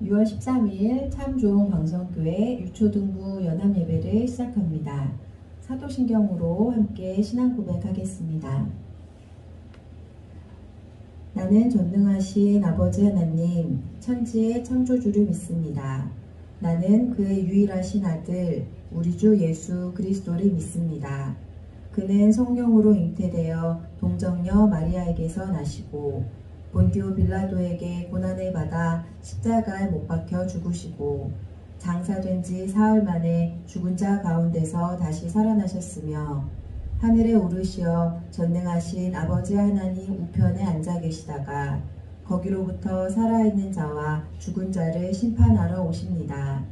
6월 13일 참 좋은 광성교회 유초등부 연합예배를 시작합니다. 사도신경으로 함께 신앙 고백하겠습니다. 나는 전능하신 아버지 하나님, 천지의 창조주를 믿습니다. 나는 그의 유일하신 아들, 우리 주 예수 그리스도를 믿습니다. 그는 성령으로 잉태되어 동정녀 마리아에게서 나시고 본디오 빌라도에게 고난을 받아 십자가에 못 박혀 죽으시고 장사된 지 사흘 만에 죽은 자 가운데서 다시 살아나셨으며 하늘에 오르시어 전능하신 아버지 하나님 우편에 앉아 계시다가 거기로부터 살아있는 자와 죽은 자를 심판하러 오십니다.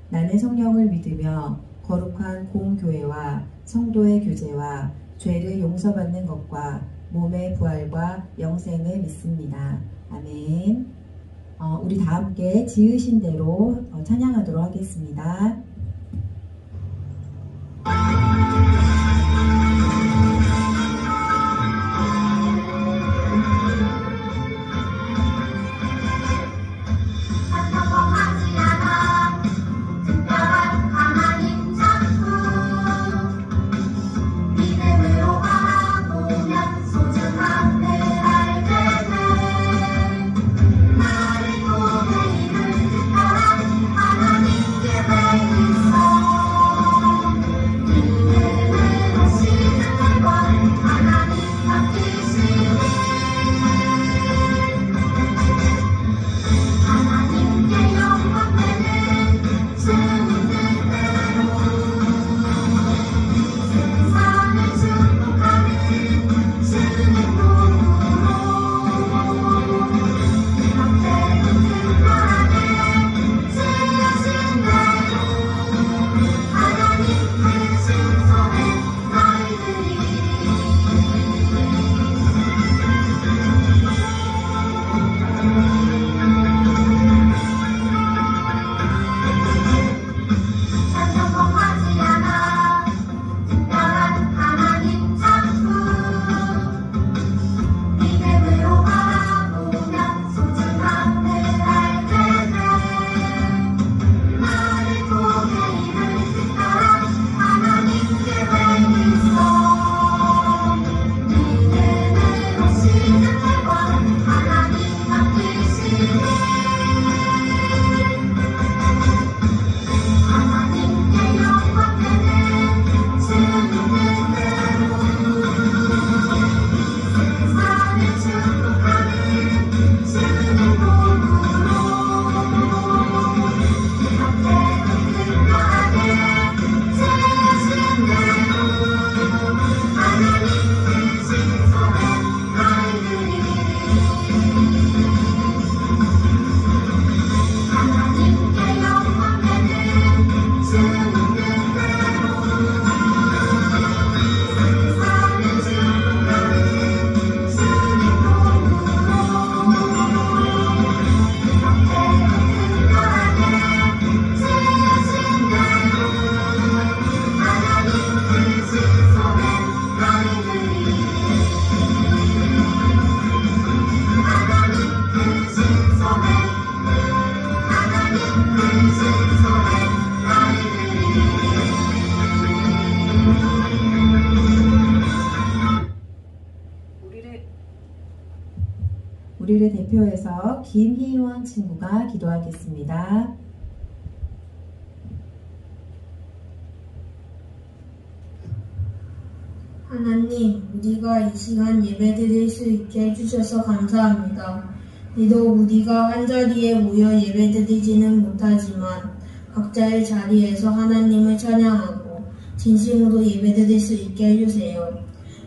나는 성령을 믿으며 거룩한 공교회와 성도의 교제와 죄를 용서받는 것과 몸의 부활과 영생을 믿습니다. 아멘. 우리 다 함께 지으신 대로 찬양하도록 하겠습니다. 우리를 대표해서 김희원 친구가 기도하겠습니다. 하나님, 우리가 이 시간 예배드릴 수 있게 해주셔서 감사합니다. 비록 우리가 한자리에 모여 예배드리지는 못하지만 각자의 자리에서 하나님을 찬양하고 진심으로 예배드릴 수 있게 해주세요.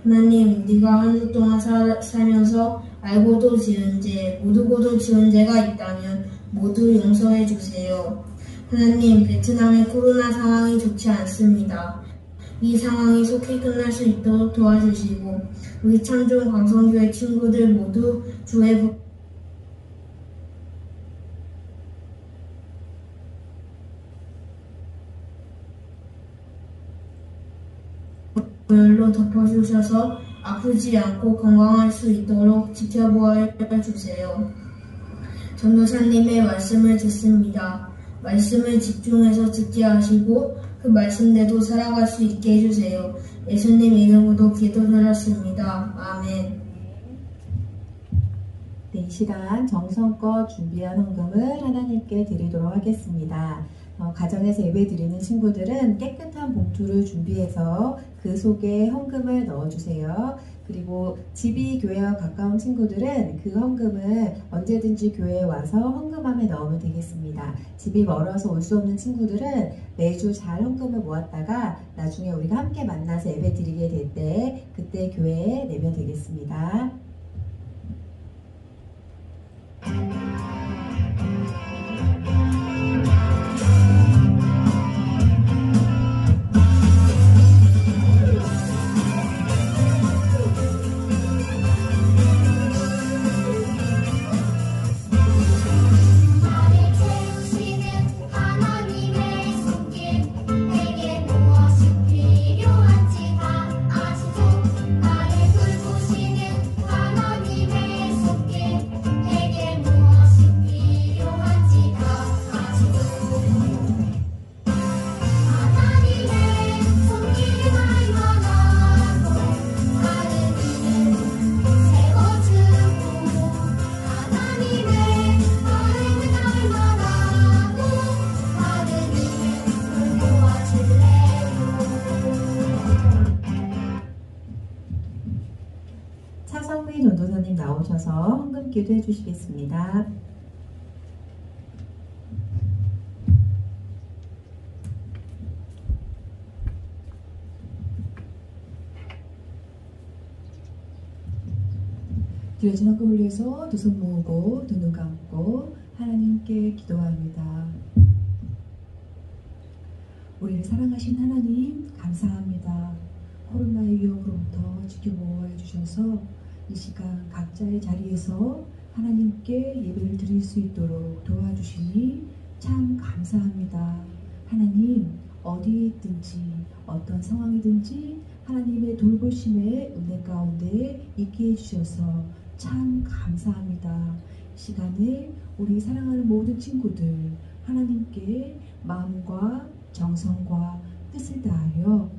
하나님, 우리가 한 주 동안 살면서 알고도 지은 죄, 모르고도 지은 죄가 있다면 모두 용서해 주세요. 하나님, 베트남의 코로나 상황이 좋지 않습니다. 이 상황이 속히 끝날 수 있도록 도와주시고 우리 참좋은 광성교회 친구들 모두 주의 보혈로 덮어주셔서 아프지 않고 건강할 수 있도록 지켜보아 주세요. 전도사님의 말씀을 듣습니다. 말씀을 집중해서 듣게 하시고 그 말씀대로 살아갈 수 있게 해주세요. 예수님 이름으로 기도드렸습니다. 아멘. 네, 이 시간 정성껏 준비한 헌금을 하나님께 드리도록 하겠습니다. 가정에서 예배 드리는 친구들은 깨끗한 봉투를 준비해서 그 속에 헌금을 넣어주세요. 그리고 집이 교회와 가까운 친구들은 그 헌금을 언제든지 교회에 와서 헌금함에 넣으면 되겠습니다. 집이 멀어서 올 수 없는 친구들은 매주 잘 헌금을 모았다가 나중에 우리가 함께 만나서 예배 드리게 될 때 그때 교회에 내면 되겠습니다. 차성미 전도사님 나오셔서 헌금 기도해 주시겠습니다. 드려진 헌금을 위해서 두 손 모으고 두 눈 감고 하나님께 기도합니다. 우리를 사랑하신 하나님 감사합니다. 코로나의 위험으로부터 지켜보호해 주셔서 이 시간 각자의 자리에서 하나님께 예배를 드릴 수 있도록 도와주시니 참 감사합니다. 하나님 어디에 있든지 어떤 상황이든지 하나님의 돌보심의 은혜 가운데 있게 해주셔서 참 감사합니다. 이 시간에 우리 사랑하는 모든 친구들 하나님께 마음과 정성과 뜻을 다하여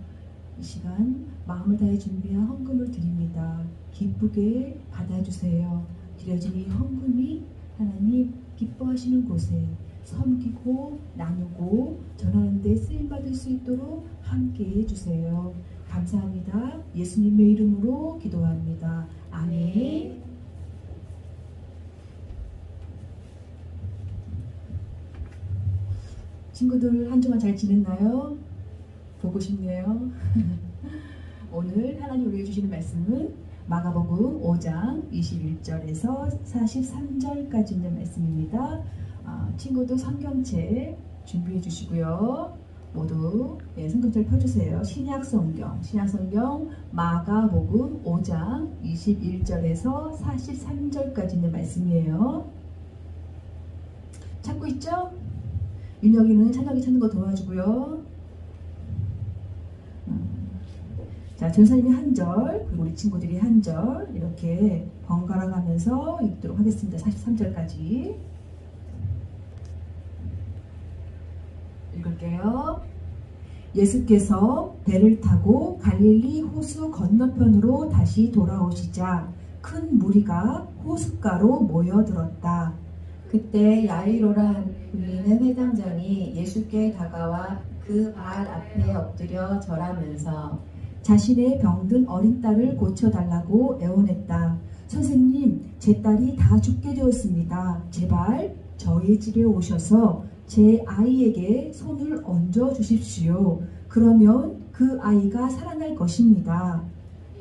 이 시간 마음을 다해 준비한 헌금을 드립니다. 기쁘게 받아주세요. 드려진 이 헌금이 하나님 기뻐하시는 곳에 섬기고 나누고 전하는 데 쓰임받을 수 있도록 함께 해주세요. 감사합니다. 예수님의 이름으로 기도합니다. 아멘. 친구들 한 주간 잘 지냈나요? 보고 싶네요. 오늘 하나님 우리에게 주시는 말씀은 마가복음 5장 21절에서 43절까지 있는 말씀입니다. 친구들 성경책 준비해 주시고요. 모두 성경책을 펴주세요. 신약성경 마가복음 5장 21절에서 43절까지 있는 말씀이에요. 찾고 있죠? 윤혁이는 찬혁이 찾는 거 도와주고요. 자, 전사님이 한 절, 그리고 우리 친구들이 한 절 이렇게 번갈아 가면서 읽도록 하겠습니다. 43절까지 읽을게요. 예수께서 배를 타고 갈릴리 호수 건너편으로 다시 돌아오시자 큰 무리가 호숫가로 모여들었다. 그때 야이로라 불리는 회당장이 예수께 다가와 그 발 앞에 엎드려 절하면서 자신의 병든 어린 딸을 고쳐달라고 애원했다. 선생님, 제 딸이 다 죽게 되었습니다. 제발 저희 집에 오셔서 제 아이에게 손을 얹어 주십시오. 그러면 그 아이가 살아날 것입니다.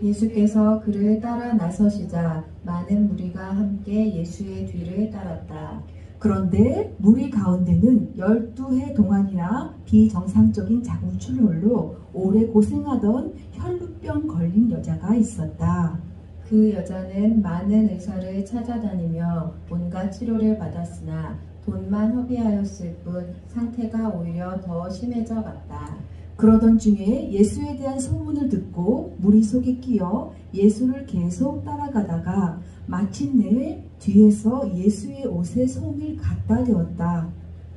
예수께서 그를 따라 나서시자 많은 무리가 함께 예수의 뒤를 따랐다. 그런데 무리 가운데는 12해 동안이나 비정상적인 자궁출혈로 오래 고생하던 혈루병 걸린 여자가 있었다. 그 여자는 많은 의사를 찾아다니며 온갖 치료를 받았으나 돈만 허비하였을 뿐 상태가 오히려 더 심해져 갔다. 그러던 중에 예수에 대한 소문을 듣고 무리 속에 끼어 예수를 계속 따라가다가 마침내 뒤에서 예수의 옷에 손을 갖다 대었다.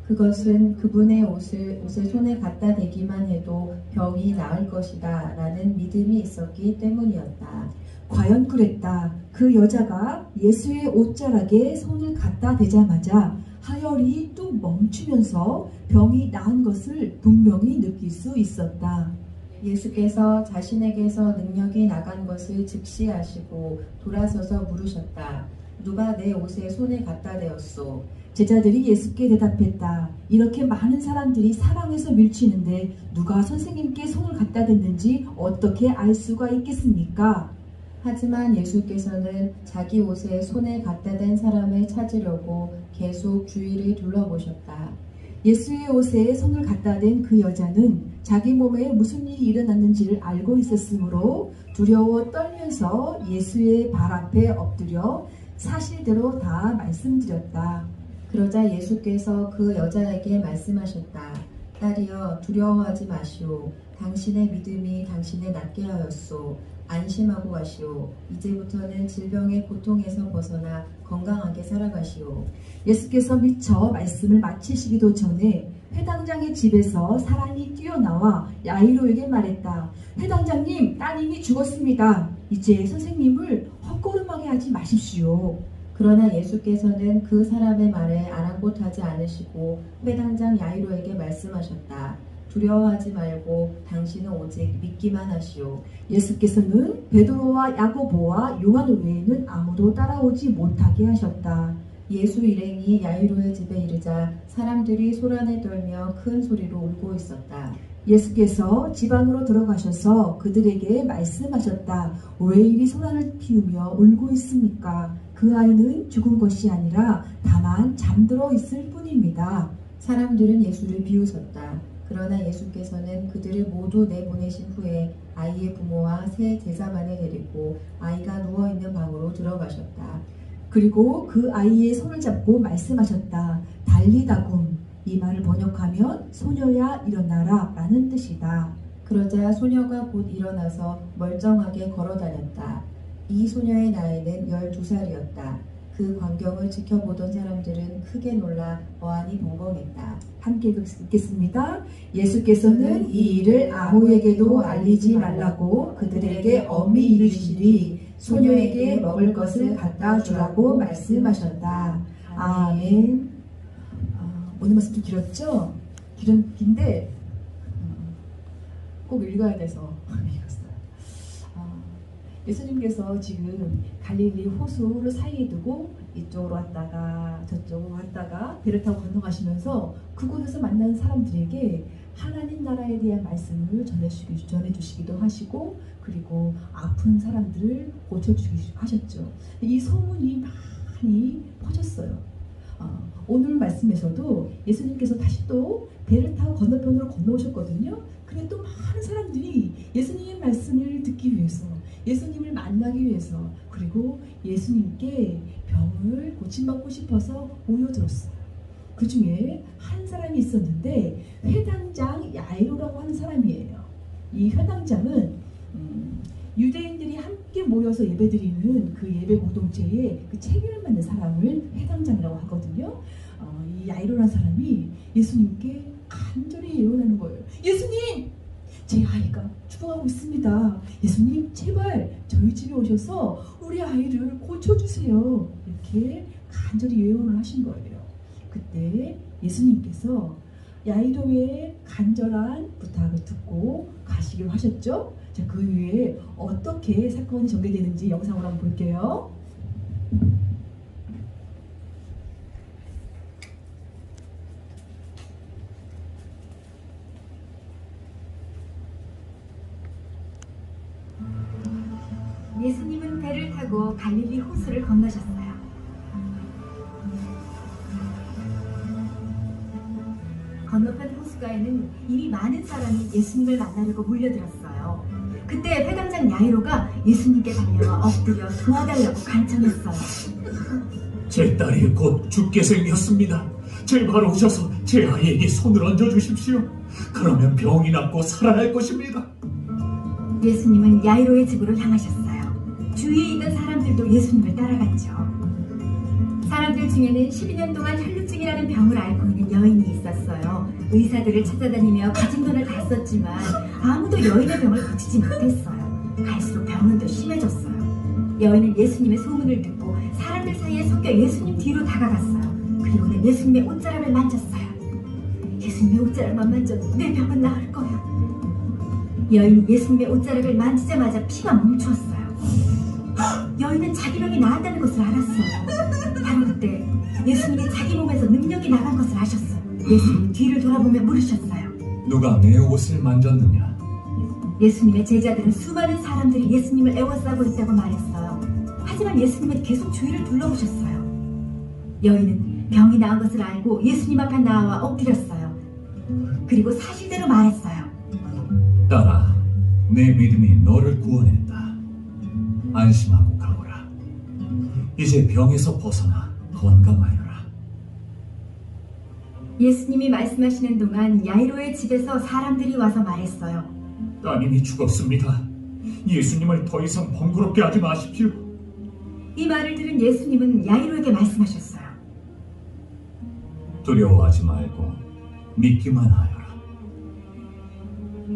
그것은 그분의 옷에 손에 갖다 대기만 해도 병이 나을 것이다 라는 믿음이 있었기 때문이었다. 과연 그랬다. 그 여자가 예수의 옷자락에 손을 갖다 대자마자 하혈이 뚝 멈추면서 병이 나은 것을 분명히 느낄 수 있었다. 예수께서 자신에게서 능력이 나간 것을 즉시 아시고 돌아서서 물으셨다. 누가 내 옷에 손을 갖다 대었소? 제자들이 예수께 대답했다. 이렇게 많은 사람들이 사방에서 밀치는데 누가 선생님께 손을 갖다 댔는지 어떻게 알 수가 있겠습니까? 하지만 예수께서는 자기 옷에 손을 갖다 댄 사람을 찾으려고 계속 주위를 둘러보셨다. 예수의 옷에 손을 갖다 댄 그 여자는 자기 몸에 무슨 일이 일어났는지를 알고 있었으므로 두려워 떨면서 예수의 발 앞에 엎드려 사실대로 다 말씀드렸다. 그러자 예수께서 그 여자에게 말씀하셨다. 딸이여 두려워하지 마시오. 당신의 믿음이 당신을 낫게 하였소. 안심하고 가시오. 이제부터는 질병의 고통에서 벗어나 건강하게 살아가시오. 예수께서 미처 말씀을 마치시기도 전에 회당장의 집에서 사람이 뛰어나와 야이로에게 말했다. 회당장님, 따님이 죽었습니다. 이제 선생님을 헛걸음하게 하지 마십시오. 그러나 예수께서는 그 사람의 말에 아랑곳하지 않으시고 회당장 야이로에게 말씀하셨다. 두려워하지 말고 당신은 오직 믿기만 하시오. 예수께서는 베드로와 야고보와 요한 외에는 아무도 따라오지 못하게 하셨다. 예수 일행이 야이로의 집에 이르자 사람들이 소란을 떨며 큰 소리로 울고 있었다. 예수께서 집 안으로 들어가셔서 그들에게 말씀하셨다. 왜 이리 소란을 피우며 울고 있습니까? 그 아이는 죽은 것이 아니라 다만 잠들어 있을 뿐입니다. 사람들은 예수를 비웃었다. 그러나 예수께서는 그들을 모두 내보내신 후에 아이의 부모와 세 제자만을 데리고 아이가 누워있는 방으로 들어가셨다. 그리고 그 아이의 손을 잡고 말씀하셨다. 달리다굼. 이 말을 번역하면 소녀야 일어나라 라는 뜻이다. 그러자 소녀가 곧 일어나서 멀쩡하게 걸어다녔다. 이 소녀의 나이는 12살이었다. 그 광경을 지켜보던 사람들은 크게 놀라 어안이 벙벙했다. 함께 읽겠습니다. 예수께서는 이 일을 아무에게도 알리지 말라고 그들에게 엄히 이르시니 소녀에게 먹을 것을 갖다 주라고 말씀하셨다. 아멘. 오늘 말씀 좀 길었죠? 긴데 꼭 읽어야 돼서 읽었어요. 예수님께서 지금 갈릴리 호수를 사이에 두고 이쪽으로 왔다가 저쪽으로 왔다가 배를 타고 건너가시면서 그곳에서 만난 사람들에게 하나님 나라에 대한 말씀을 전해주시기도 하시고 그리고 아픈 사람들을 고쳐주기도 하셨죠. 이 소문이 많이 퍼졌어요. 오늘 말씀에서도 예수님께서 다시 또 배를 타고 건너편으로 건너오셨거든요. 근데 또 많은 사람들이 예수님의 말씀을 듣기 위해서 예수님을 만나기 위해서 그리고 예수님께 병을 고침받고 싶어서 모여들었어요. 그 중에 한 사람이 있었는데 회당장 야이로라고 하는 사람이에요. 이 회당장은 유대인들이 함께 모여서 예배드리는 그 예배 공동체에 그 책임을 맡는 사람을 회당장이라고 하거든요. 이 야이로라는 사람이 예수님께 간절히 예언하는 거예요. 예수님! 제 아이가 죽어가고 있습니다. 예수님 제발 저희 집에 오셔서 우리 아이를 고쳐주세요. 이렇게 간절히 예언을 하신 거예요. 그때 예수님께서 야이로의 간절한 부탁을 듣고 가시기로 하셨죠. 자, 그 후에 어떻게 사건이 전개되는지 영상으로 한번 볼게요. 예수님은 배를 타고 갈릴리 호수를 건너셨어요. 건너편 호수가에는 이미 많은 사람이 예수님을 만나려고 몰려들었어요. 그때 회당장 야이로가 예수님께 달려와 엎드려 도와달라고 간청했어요. 제 딸이 곧 죽게 생겼습니다. 제발 오셔서 제 아이에게 손을 얹어 주십시오. 그러면 병이 낫고 살아날 것입니다. 예수님은 야이로의 집으로 향하셨어요. 주위에 있던 사람들도 예수님을 따라갔죠. 사람들 중에는 12년 동안 혈루증이라는 병을 앓고 있는 여인이 있었어요. 의사들을 찾아다니며 가진 돈을 다 썼지만 아무도 여인의 병을 고치지 못했어요. 갈수록 병은 더 심해졌어요. 여인은 예수님의 소문을 듣고 사람들 사이에 섞여 예수님 뒤로 다가갔어요. 그리고는 예수님의 옷자락을 만졌어요. 예수님의 옷자락만 만져도 내 병은 나을 거야. 여인이 예수님의 옷자락을 만지자마자 피가 멈추었어요. 여인은 자기 병이 나았다는 것을 알았어요. 바로 그때 예수님이 자기 몸에서 능력이 나간 것을 아셨어요. 예수님이 뒤를 돌아보며 물으셨어요. 누가 내 옷을 만졌느냐? 예수님의 제자들은 수많은 사람들이 예수님을 애워싸고 있다고 말했어요. 하지만 예수님은 계속 주위를 둘러보셨어요. 여인은 병이 나은 것을 알고 예수님 앞에 나와 엎드렸어요. 그리고 사실대로 말했어요. 딸아, 내 믿음이 너를 구원했다. 안심하고 가거라. 이제 병에서 벗어나 건강하여라. 예수님이 말씀하시는 동안 야이로의 집에서 사람들이 와서 말했어요. 따님이 죽었습니다. 예수님을 더 이상 번거롭게 하지 마십시오. 이 말을 들은 예수님은 야이로에게 말씀하셨어요. 두려워하지 말고 믿기만 하여라.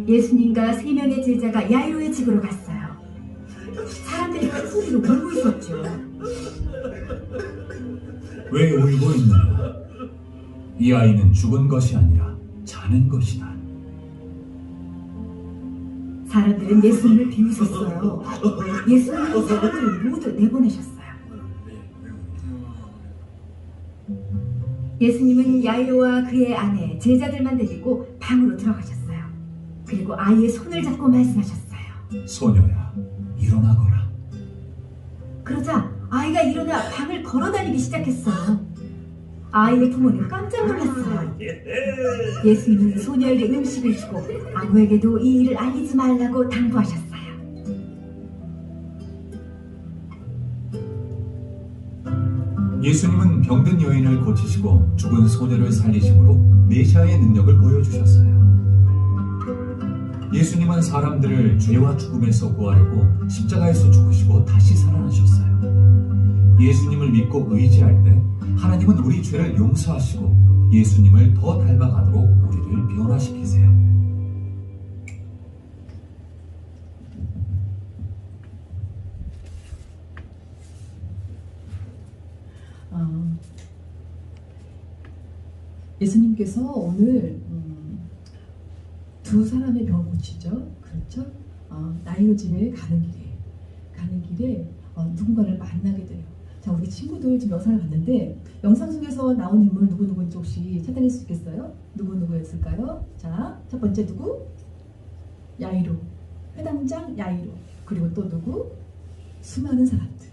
예수님과 3명의 제자가 야이로의 집으로 갔어요. 사람들이 큰 소리로 울고 있었죠. 왜 울고 있느냐? 이 아이는 죽은 것이 아니라 자는 것이다. 사람들은 예수님을 비웃었어요. 예수님은 사람들을 모두 내보내셨어요. 예수님은 야이로와 그의 아내, 제자들만 데리고 방으로 들어가셨어요. 그리고 아이의 손을 잡고 말씀하셨어요. 소녀야, 일어나거라. 그러자 아이가 일어나 방을 걸어다니기 시작했어요. 아이의 부모는 깜짝 놀랐어요. 예수님은 소녀에게 음식을 주고 아무에게도 이 일을 알리지 말라고 당부하셨어요. 예수님은 병든 여인을 고치시고 죽은 소녀를 살리심으로 메시아의 능력을 보여주셨어요. 예수님은 사람들을 죄와 죽음에서 구하려고 십자가에서 죽으시고 다시 살아나셨어요. 예수님을 믿고 의지할 때 하나님은 우리 죄를 용서하시고 예수님을 더 닮아가도록 우리를 변화시키세요. 예수님께서 오늘 두 사람의 병을 고치죠. 그렇죠? 나이로 집에 가는 길에 누군가를 만나게 돼요. 자, 우리 친구들 지금 영상을 봤는데 영상 속에서 나온 인물 누구누구인지 혹시 찾아낼 수 있겠어요? 누구누구였을까요? 자, 첫 번째 누구? 야이로, 회당장 야이로. 그리고 또 누구? 수많은 사람들.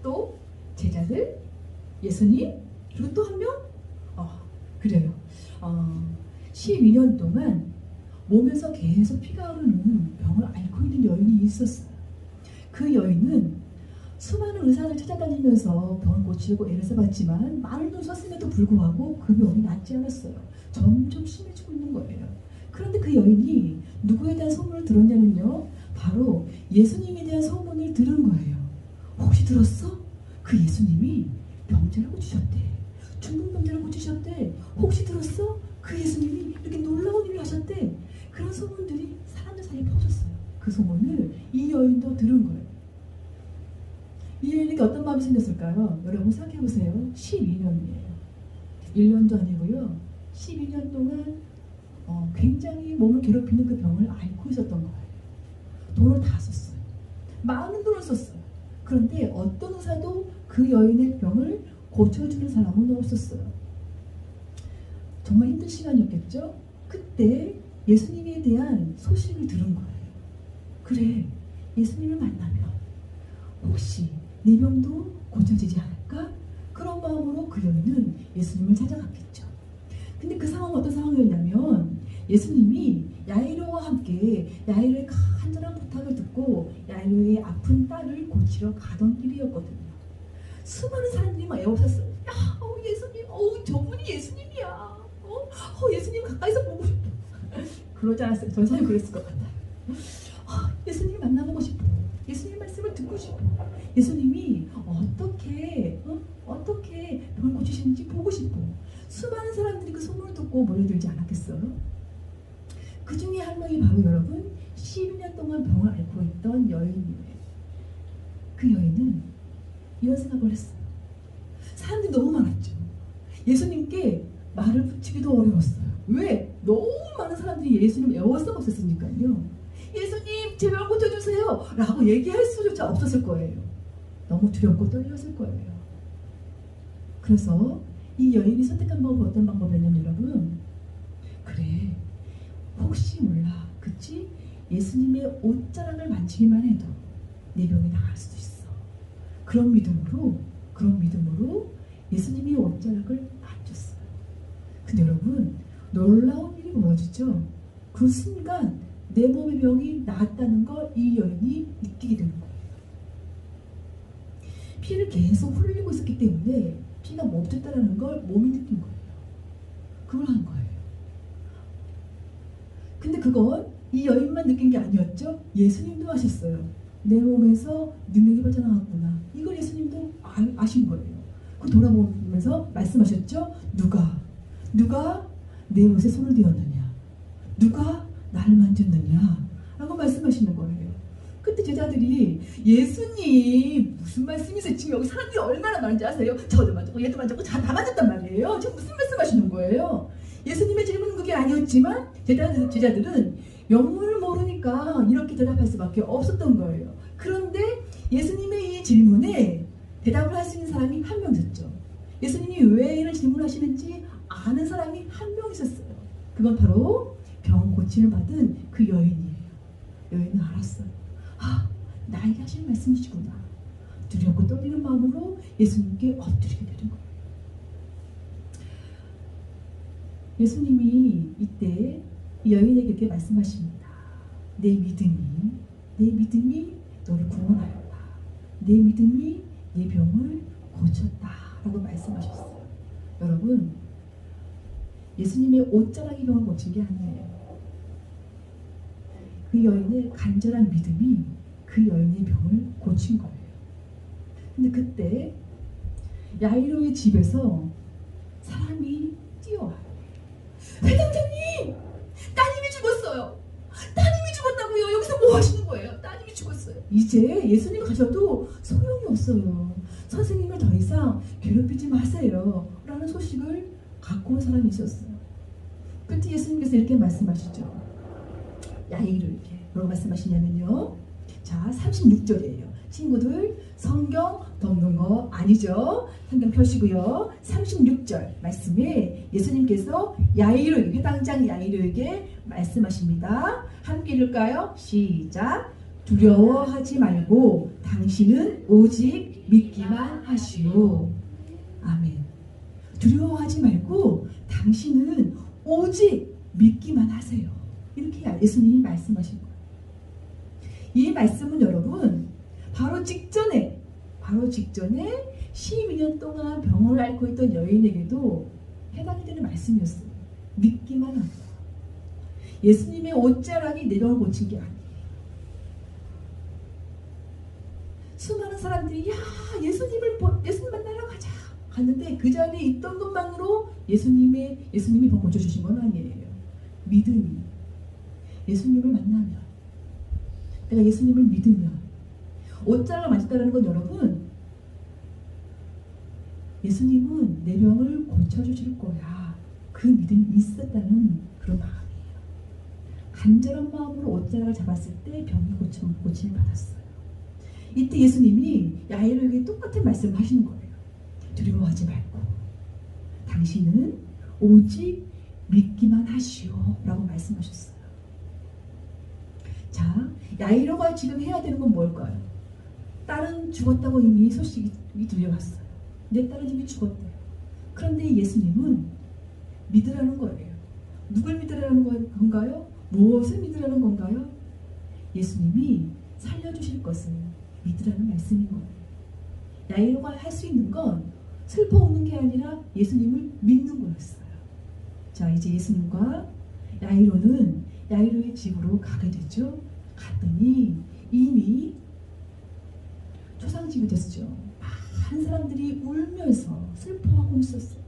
또 제자들, 예수님, 그리고 또 한 명? 그래요. 12년 동안 몸에서 계속 피가 흐르는 병을 앓고 있는 여인이 있었어요. 그 여인은 수많은 의사를 찾아다니면서 병을 고치려고 애를 써봤지만 많은 돈 썼음에도 불구하고 그 병이 낫지 않았어요. 점점 심해지고 있는 거예요. 그런데 그 여인이 누구에 대한 소문을 들었냐면요, 바로 예수님에 대한 소문을 들은 거예요. 혹시 들었어? 그 예수님이 병자를 고치셨대. 죽는 병자를 고치셨대. 혹시 들었어? 그 예수님이 이렇게 놀라운 일을 하셨대. 그런 소문들이 사람들 사이에 퍼졌어요. 그 소문을 이 여인도 들은 거예요. 이 여인에게 어떤 마음이 생겼을까요? 여러분 생각해보세요. 12년이에요. 1년도 아니고요. 12년 동안 굉장히 몸을 괴롭히는 그 병을 앓고 있었던 거예요. 돈을 다 썼어요. 많은 돈을 썼어요. 그런데 어떤 의사도 그 여인의 병을 고쳐주는 사람은 없었어요. 정말 힘든 시간이었겠죠? 그때 예수님에 대한 소식을 들은 거예요. 그래, 예수님을 만나면 혹시 내 병도 고쳐지지 않을까? 그런 마음으로 그 여인은 예수님을 찾아갔겠죠. 근데 그 상황은 어떤 상황이었냐면 예수님이 야이로와 함께 야이로의 간절한 부탁을 듣고 야이로의 아픈 딸을 고치러 가던 길이었거든요. 수많은 사람들이 막 애워쌌어요. 야, 예수님, 저분이 예수님이야. 예수님 가까이서 보고 싶어. 그러지 않았을까? 전사님 그랬을 것 같아요. 예수님을 만나보고 싶어. 예수님 말씀을 듣고 싶어. 예수님이 어떻게 병을 고치시는지 보고 싶어. 수많은 사람들이 그 소문을 듣고 몰려들지 않았겠어요? 그 중에 한 명이 바로 여러분 12년 동안 병을 앓고 있던 여인이에요. 그 여인은 이런 생각을 했어요. 사람들이 너무 많았죠. 예수님께 말을 붙이기도 어려웠어요. 왜? 너무 많은 사람들이 예수님을 애워싸고 있었으니까요. 예수님 제 병 고쳐주세요 라고 얘기할 수조차 없었을 거예요. 너무 두렵고 떨렸을 거예요. 그래서 이 여인이 선택한 방법은 어떤 방법이었냐면 여러분, 그래 혹시 몰라, 그치? 예수님의 옷자락을 만지기만 해도 내 병이 나을 수도 있어. 그런 믿음으로 예수님이 옷자락을 만졌어요. 근데 여러분, 놀라운 일이 벌어지죠. 그 순간 내 몸의 병이 나았다는 걸 이 여인이 느끼게 되는 거예요. 피를 계속 흘리고 있었기 때문에 피가 멈췄다는 걸 몸이 느낀 거예요. 그걸 한 거예요. 근데 그건 이 여인만 느낀 게 아니었죠. 예수님도 하셨어요. 내 몸에서 능력이 빠져나갔구나. 이걸 예수님도 아신 거예요. 그 돌아보면서 말씀하셨죠. 누가 내 옷에 손을 대었느냐? 누가 나를 만졌느냐? 라고 말씀하시는 거예요. 그때 제자들이 예수님 무슨 말씀이세요? 지금 여기 사람들이 얼마나 많은지 아세요? 저도 만졌고 얘도 만졌고 다 만졌단 말이에요. 지금 무슨 말씀하시는 거예요? 예수님의 질문은 그게 아니었지만 제자들은 영문을 모르니까 이렇게 대답할 수밖에 없었던 거예요. 그런데 예수님의 이 질문에 대답을 할 수 있는 사람이 한 명 있었죠. 예수님이 왜 이런 질문을 하시는지 아는 사람이 한 명 있었어요. 그건 바로 병 고침을 받은 그 여인이에요. 여인은 알았어요. 나에게 하신 말씀이시구나. 두렵고 떨리는 마음으로 예수님께 엎드리게 되는 거예요. 예수님이 이때 이 여인에게 이렇게 말씀하십니다. 내 믿음이 너를 구원하였다. 내 믿음이 네 병을 고쳤다 라고 말씀하셨어요. 여러분, 예수님의 옷자락이 병을 고친 게 아니에요. 그 여인의 간절한 믿음이 그 여인의 병을 고친 거예요. 근데 그때 야이로의 집에서 사람이 뛰어와요. 회장님! 따님이 죽었어요. 따님이 죽었다고요. 여기서 뭐 하시는 거예요? 따님이 죽었어요. 이제 예수님 가셔도 소용이 없어요. 선생님을 더 이상 괴롭히지 마세요 라는 소식을 갖고 온 사람이 있었어요. 그때 예수님께서 이렇게 말씀하시죠. 야이로에게 뭐라고 말씀하시냐면요. 자, 36절이에요. 친구들 성경 덮는 거 아니죠? 성경 펴시고요. 36절 말씀에 예수님께서 야이로에게, 회당장 야이로에게 말씀하십니다. 함께 읽을까요? 시작. 두려워하지 말고 당신은 오직 믿기만 하시오. 아멘. 두려워하지 말고 당신은 오직 믿기만 하세요. 이렇게 예수님이 말씀하신 거예요. 이 말씀은 여러분 바로 직전에 12년 동안 병을 앓고 있던 여인에게도 해당이 되는 말씀이었어요. 믿기만 하고. 예수님의 옷자락이 내 병을 고친 게 아니에요. 수많은 사람들이 예수님 만나러 가자 갔는데 그 자리에 있던 것만으로 예수님이 병 고쳐주신 건 아니에요. 믿음이 예수님을 만나면, 내가 예수님을 믿으면, 옷자락을 만졌다는 건 여러분, 예수님은 내 병을 고쳐주실 거야. 그 믿음이 있었다는 그런 마음이에요. 간절한 마음으로 옷자락을 잡았을 때 병이 고침을 받았어요. 이때 예수님이 야이로에게 똑같은 말씀을 하시는 거예요. 두려워하지 말고 당신은 오직 믿기만 하시오 라고 말씀하셨어요. 자, 야이로가 지금 해야 되는 건 뭘까요? 딸은 죽었다고 이미 소식이 들려왔어요. 내 딸은 이미 죽었대요. 그런데 예수님은 믿으라는 거예요. 누굴 믿으라는 건가요? 무엇을 믿으라는 건가요? 예수님이 살려주실 것을 믿으라는 말씀인 거예요. 야이로가 할 수 있는 건 슬퍼 웃는 게 아니라 예수님을 믿는 거였어요. 자, 이제 예수님과 야이로는 야이로의 집으로 가게 되죠. 갔더니 이미 초상집이 됐죠. 많은 사람들이 울면서 슬퍼하고 있었어요.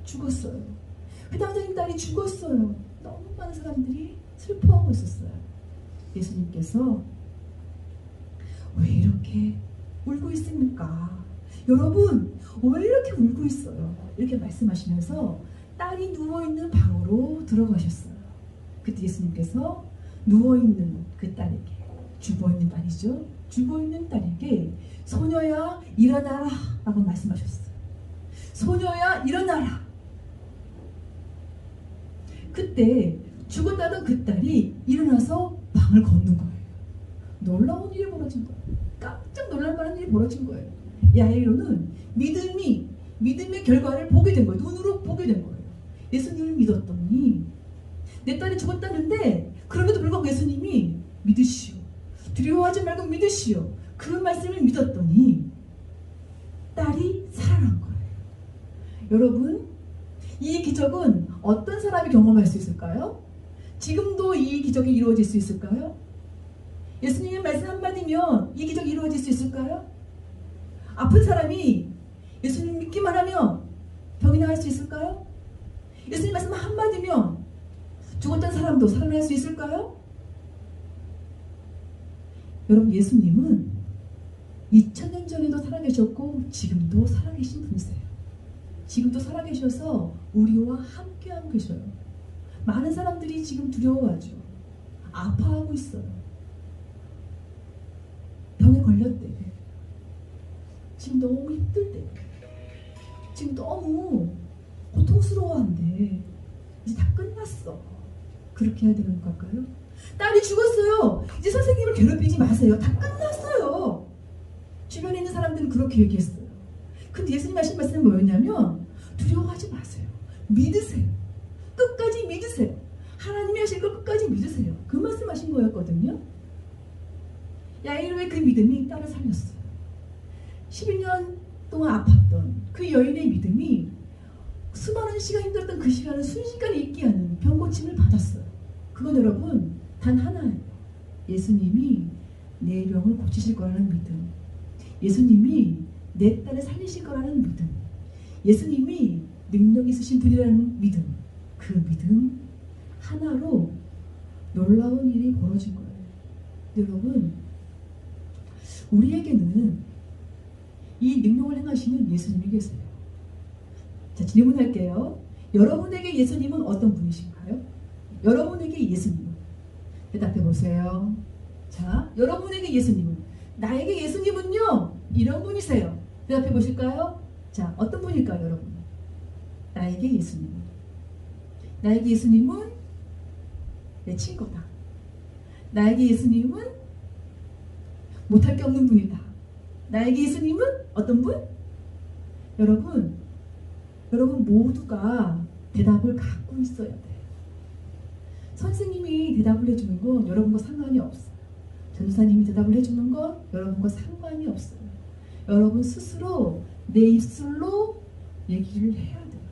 죽었어요. 그 남자님 딸이 죽었어요. 너무 많은 사람들이 슬퍼하고 있었어요. 예수님께서 왜 이렇게 울고 있습니까? 여러분, 왜 이렇게 울고 있어요? 이렇게 말씀하시면서 딸이 누워있는 방으로 들어가셨어요. 그때 예수님께서 누워있는 그 딸에게, 죽어있는 딸이죠. 죽어있는 딸에게 소녀야 일어나라 라고 말씀하셨어요. 소녀야 일어나라. 그때 죽었다던 그 딸이 일어나서 방을 걷는 거예요. 놀라운 일이 벌어진 거예요. 깜짝 놀랄 만한 일이 벌어진 거예요. 야이로는 믿음의 결과를 보게 된 거예요. 눈으로 보게 된 거예요. 예수님을 믿었더니 내 딸이 죽었다는데 그럼에도 불구하고 예수님이 믿으시오. 두려워하지 말고 믿으시오. 그 말씀을 믿었더니 딸이 살아난 거예요. 여러분, 이 기적은 어떤 사람이 경험할 수 있을까요? 지금도 이 기적이 이루어질 수 있을까요? 예수님의 말씀 한마디면 이 기적이 이루어질 수 있을까요? 아픈 사람이 예수님 믿기만 하면 병이 나을 수 있을까요? 예수님 말씀 한마디면 죽었던 사람도 살아날 수 있을까요? 여러분, 예수님은 2000년 전에도 살아계셨고 지금도 살아계신 분이세요. 지금도 살아계셔서 우리와 함께하고 계셔요. 많은 사람들이 지금 두려워하죠. 아파하고 있어요. 병에 걸렸대. 지금 너무 힘들대. 지금 너무 고통스러워한데 이제 다 끝났어. 그렇게 해야 되는 걸까요? 딸이 죽었어요. 이제 선생님을 괴롭히지 마세요. 다 끝났어요. 주변에 있는 사람들은 그렇게 얘기했어요. 근데 예수님 하신 말씀은 뭐였냐면 두려워하지 마세요. 믿으세요. 끝까지 믿으세요. 하나님이 하실 걸 끝까지 믿으세요. 그 말씀하신 거였거든요. 야이로의 그 믿음이 딸을 살렸어요. 12년 동안 아팠던 그 여인의 믿음이 수많은 시간 힘들었던 그 시간을 순식간에 잊게 하는 병고침을 받았어요. 그건 여러분 단 하나예요. 예수님이 내 병을 고치실 거라는 믿음. 예수님이 내 딸을 살리실 거라는 믿음. 예수님이 능력 있으신 분이라는 믿음. 그 믿음 하나로 놀라운 일이 벌어진 거예요. 여러분, 우리에게는 이 능력을 행하시는 예수님이 계세요. 자, 질문할게요. 여러분에게 예수님은 어떤 분이신가요? 여러분에게 예수님은? 대답해 보세요. 자, 여러분에게 예수님은? 나에게 예수님은요, 이런 분이세요. 대답해 보실까요? 자, 어떤 분일까요, 여러분? 나에게 예수님은? 나에게 예수님은 내 친구다. 나에게 예수님은 못할 게 없는 분이다. 나에게 예수님은 어떤 분? 여러분 모두가 대답을 갖고 있어야 돼요. 선생님이 대답을 해주는 건 여러분과 상관이 없어요. 전도사님이 대답을 해주는 건 여러분과 상관이 없어요. 여러분 스스로 내 입술로 얘기를 해야 돼요.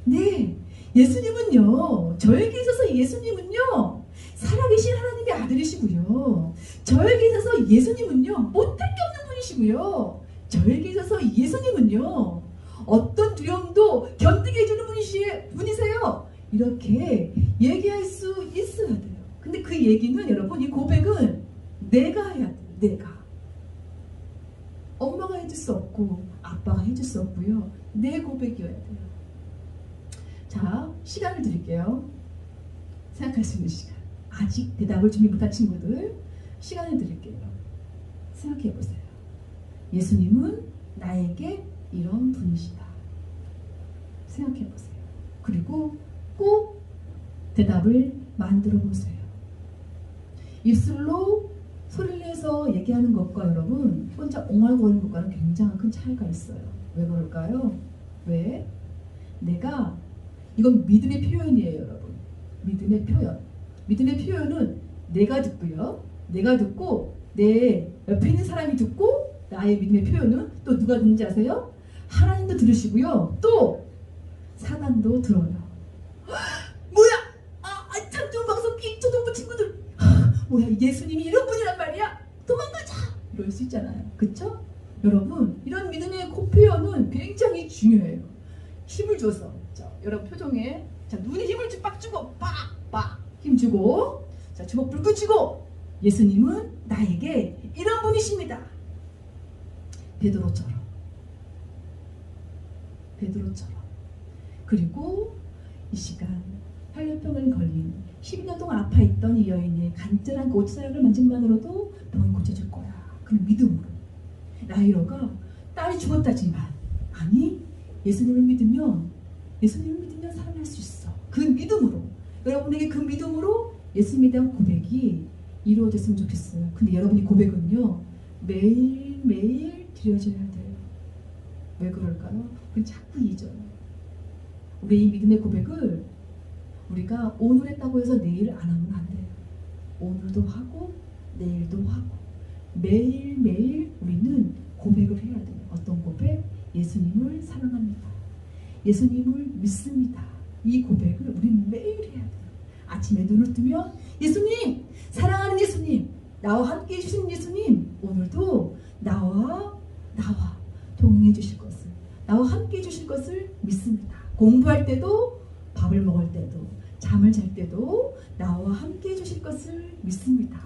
네, 예수님은요, 저에게 있어서 예수님은요, 살아계신 하나님의 아들이시고요. 저에게 있어서 예수님은요, 못할 게 없는 분이시고요. 저에게 있어서 예수님은요, 어떤 두려움도 견디게 해주는 분이세요. 이렇게 얘기할 수 있어야 돼요. 근데 그 얘기는 여러분, 이 고백은 내가 해야 돼요. 내가. 엄마가 해줄 수 없고 아빠가 해줄 수 없고요. 내 고백이어야 돼요. 자, 시간을 드릴게요. 생각할 수 있는 시간. 아직 대답을 준비 못한 친구들 시간을 드릴게요. 생각해 보세요. 예수님은 나에게 이런 분이시다. 생각해 보세요. 그리고 꼭 대답을 만들어 보세요. 입술로 소리를 내서 얘기하는 것과 여러분 혼자 옹알거리는 것과는 굉장히 큰 차이가 있어요. 왜 그럴까요? 왜? 이건 믿음의 표현이에요, 여러분. 믿음의 표현. 믿음의 표현은 내가 듣고요. 내가 듣고 내 옆에 있는 사람이 듣고 나의 믿음의 표현은 또 누가 듣는지 아세요? 하나님도 들으시고요. 또 사단도 들어요. 뭐야? 뭐야 예수님이 이런 분이란 말이야? 도망가자! 이럴 수 있잖아요. 그쵸? 여러분 이런 믿음의 표현은 굉장히 중요해요. 힘을 줘서 자, 여러분 표정에 자, 눈에 힘을 빡 주고 빡 힘주고 자, 주먹 불끈 쥐고 예수님은 나에게 이런 분이십니다. 베드로처럼 그리고 이 시간 혈류병을 걸린 12년 동안 아파있던 이 여인의 간절한 그 옷자락을 만짐만으로도 병이 고쳐질 거야. 그런 믿음으로 야이로가 딸이 죽었다지만 아니 예수님을 믿으면 살아날 수 있어. 그 믿음으로 여러분에게 그 믿음으로 예수님에 대한 고백이 이루어졌으면 좋겠어요. 근데 여러분이 고백은요 매일매일 드려져야 돼요. 왜 그럴까요? 그건 자꾸 잊어요. 우리 이 믿음의 고백을 우리가 오늘 했다고 해서 내일 안 하면 안 돼요. 오늘도 하고 내일도 하고 매일매일 우리는 고백을 해야 돼요. 어떤 고백? 예수님을 사랑합니다. 예수님을 믿습니다. 이 고백을 우리는 매일 해야 돼요. 아침에 눈을 뜨면 예수님! 사랑하는 예수님! 나와 함께 해주신 예수님! 오늘도 나와 동행해 주실 것을 나와 함께 해주실 것을 믿습니다. 공부할 때도 밥을 먹을 때도 잠을 잘 때도 나와 함께 해주실 것을 믿습니다.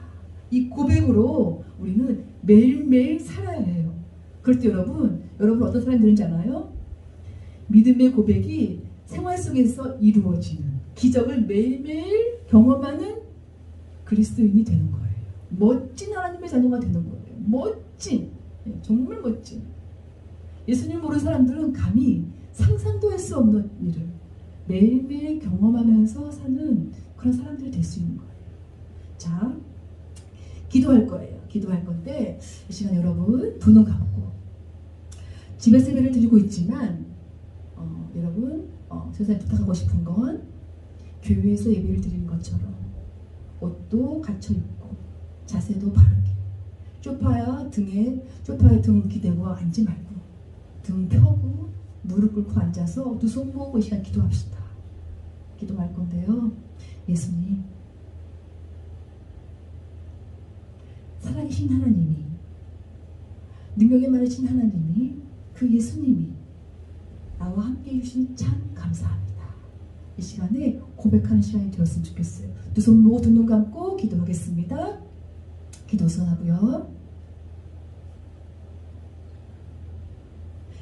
이 고백으로 우리는 매일매일 살아야 해요. 그럴 때 여러분 어떤 사람이 되는지 아나요? 믿음의 고백이 생활 속에서 이루어지는 기적을 매일매일 경험하는 그리스도인이 되는 거예요. 멋진 하나님의 자녀가 되는 거예요. 정말 멋진. 예수님 모르는 사람들은 감히 상상도 할 수 없는 일을 매일매일 경험하면서 사는 그런 사람들이 될 수 있는 거예요. 자, 기도할 거예요. 기도할 건데 이 시간 여러분 두 눈 감고 집에서 예배를 드리고 있지만 여러분 세상에 부탁하고 싶은 건 교회에서 예배를 드리는 것처럼 옷도 갖춰 입고 자세도 바르게 소파에 등 기대고 앉지 말고 등 펴고 무릎 꿇고 앉아서 두 손 모으고 이 시간 기도합시다. 기도할 건데요. 예수님, 살아계신 하나님이, 능력이 많으신 하나님이, 그 예수님이 나와 함께 해주신 참 감사합니다. 이 시간에 고백하는 시간이 되었으면 좋겠어요. 두 손 모으고 두 눈 감고 기도하겠습니다. 기도 선하고요.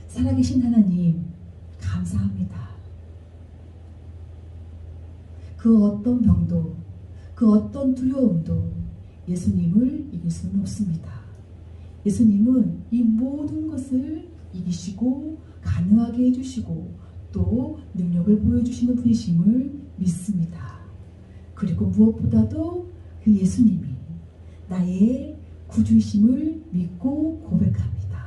살아계신 하나님, 감사합니다. 그 어떤 병도, 그 어떤 두려움도 예수님을 이길 수는 없습니다. 예수님은 이 모든 것을 이기시고 가능하게 해주시고 또 능력을 보여주시는 분이심을 믿습니다. 그리고 무엇보다도 그 예수님이 나의 구주이심을 믿고 고백합니다.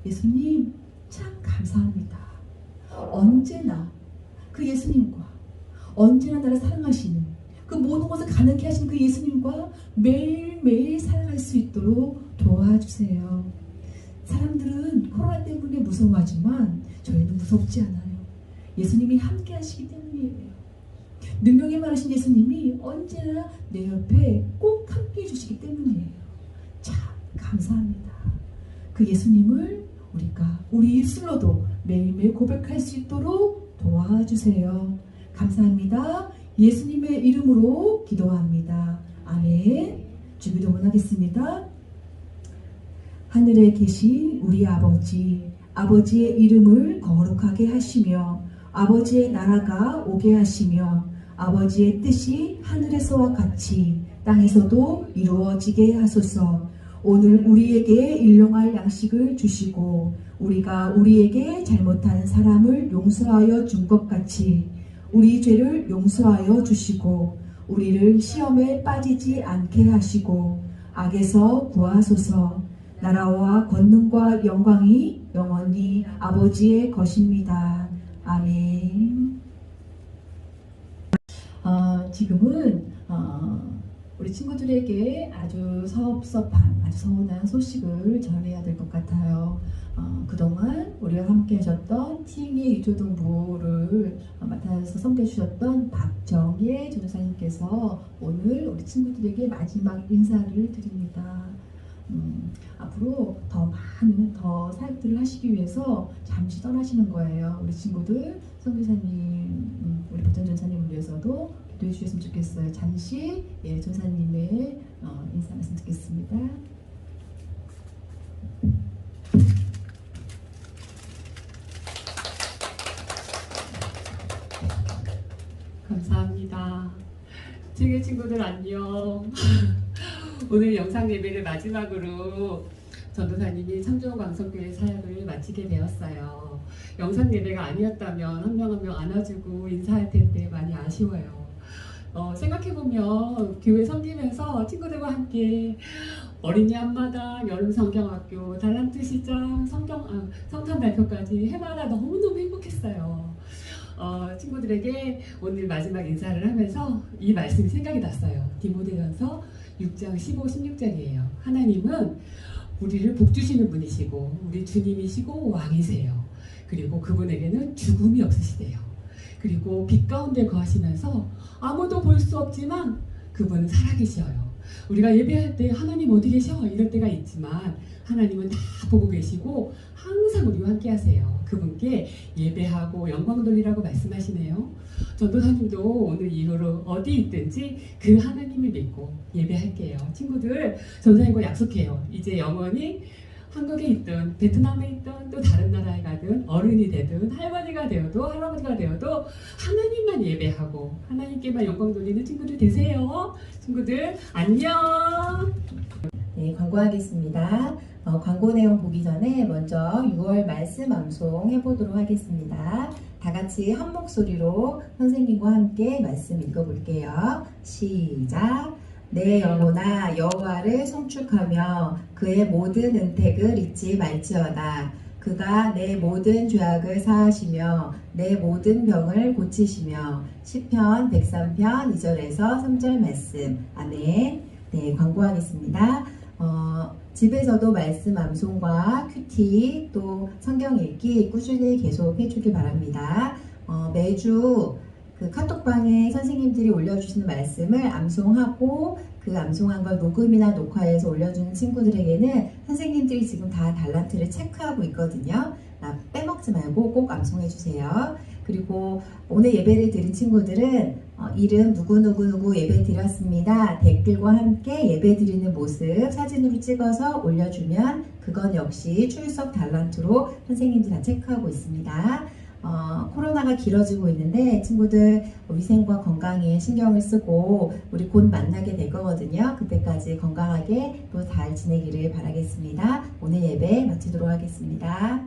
예수님 참 감사합니다. 언제나 그 예수님과 언제나 나를 사랑하시는 그 모든 것을 가능케 하시는 그 예수님과 매일매일 살아갈 수 있도록 도와주세요. 사람들은 코로나 때문에 무서워하지만 저희는 무섭지 않아요. 예수님이 함께 하시기 때문이에요. 능력이 많으신 예수님이 언제나 내 옆에 꼭 함께 해주시기 때문이에요. 참 감사합니다. 그 예수님을 우리가 우리 입술로도 매일매일 고백할 수 있도록 도와주세요. 감사합니다. 예수님의 이름으로 기도합니다. 아멘. 주기도문 하겠습니다. 하늘에 계신 우리 아버지, 아버지의 이름을 거룩하게 하시며 아버지의 나라가 오게 하시며 아버지의 뜻이 하늘에서와 같이 땅에서도 이루어지게 하소서. 오늘 우리에게 일용할 양식을 주시고 우리가 우리에게 잘못한 사람을 용서하여 준 것 같이 우리 죄를 용서하여 주시고 우리를 시험에 빠지지 않게 하시고 악에서 구하소서. 나라와 권능과 영광이 영원히 아버지의 것입니다. 아멘. 지금은 우리 친구들에게 아주 섭섭한, 아주 서운한 소식을 전해야 될 것 같아요. 그동안 우리와 함께 하셨던 티잉의 유초등부를 맡아서 섬겨 주셨던 박정예 전도사님께서 오늘 우리 친구들에게 마지막 인사를 드립니다. 앞으로 더 많은 더 사역들을 하시기 위해서 잠시 떠나시는 거예요. 우리 친구들, 선교사님, 우리 박정 전사님을 위해서도 기도해 주셨으면 좋겠어요. 잠시 전사님의 인사 말씀 듣겠습니다. 감사합니다. 친구 친구들 안녕. 오늘 영상 예배를 마지막으로 전도사님이 참좋은광성교회 사역을 마치게 되었어요. 영상 예배가 아니었다면 한 명 한 명 안아주고 인사할 텐데 많이 아쉬워요. 생각해보면 교회 섬기면서 친구들과 함께 어린이 한마당, 여름 성경학교, 달란트 시장, 성탄 발표까지 해마다 너무너무 행복했어요. 친구들에게 오늘 마지막 인사를 하면서 이 말씀이 생각이 났어요. 디모데전서 6장 15, 16절이에요. 하나님은 우리를 복주시는 분이시고 우리 주님이시고 왕이세요. 그리고 그분에게는 죽음이 없으시대요. 그리고 빛 가운데 거하시면서 아무도 볼 수 없지만 그분은 살아계셔요. 우리가 예배할 때 하나님 어디 계셔? 이럴 때가 있지만 하나님은 다 보고 계시고 항상 우리와 함께 하세요. 그분께 예배하고 영광 돌리라고 말씀하시네요. 전도사님도 오늘 이후로 어디 있든지 그 하나님을 믿고 예배할게요. 친구들, 전도사님과 약속해요. 이제 영원히 한국에 있든 베트남에 있든 또 다른 나라에 가든 어른이 되든 할머니가 되어도 할아버지가 되어도 하나님만 예배하고 하나님께만 영광 돌리는 친구들 되세요. 친구들 안녕. 네, 광고하겠습니다. 광고 내용 보기 전에 먼저 6월 말씀 암송 해보도록 하겠습니다. 다 같이 한 목소리로 선생님과 함께 말씀 읽어볼게요. 시작! 내 영혼아 여호와를 송축하며 그의 모든 은택을 잊지 말지어다. 그가 내 모든 죄악을 사하시며 내 모든 병을 고치시며. 시편 103편 2절에서 3절 말씀. 아멘. 네, 광고하겠습니다. 집에서도 말씀 암송과 큐티 또 성경 읽기 꾸준히 계속 해주길 바랍니다. 매주 그 카톡방에 선생님들이 올려주시는 말씀을 암송하고 그 암송한 걸 녹음이나 녹화해서 올려주는 친구들에게는 선생님들이 지금 다 달란트를 체크하고 있거든요. 빼먹지 말고 꼭 암송해주세요. 그리고 오늘 예배를 드린 친구들은 이름 누구누구 예배 드렸습니다. 댓글과 함께 예배 드리는 모습 사진으로 찍어서 올려주면 그건 역시 출석 달란트로 선생님들 다 체크하고 있습니다. 코로나가 길어지고 있는데 친구들 위생과 건강에 신경을 쓰고 우리 곧 만나게 될 거거든요. 그때까지 건강하게 또 잘 지내기를 바라겠습니다. 오늘 예배 마치도록 하겠습니다.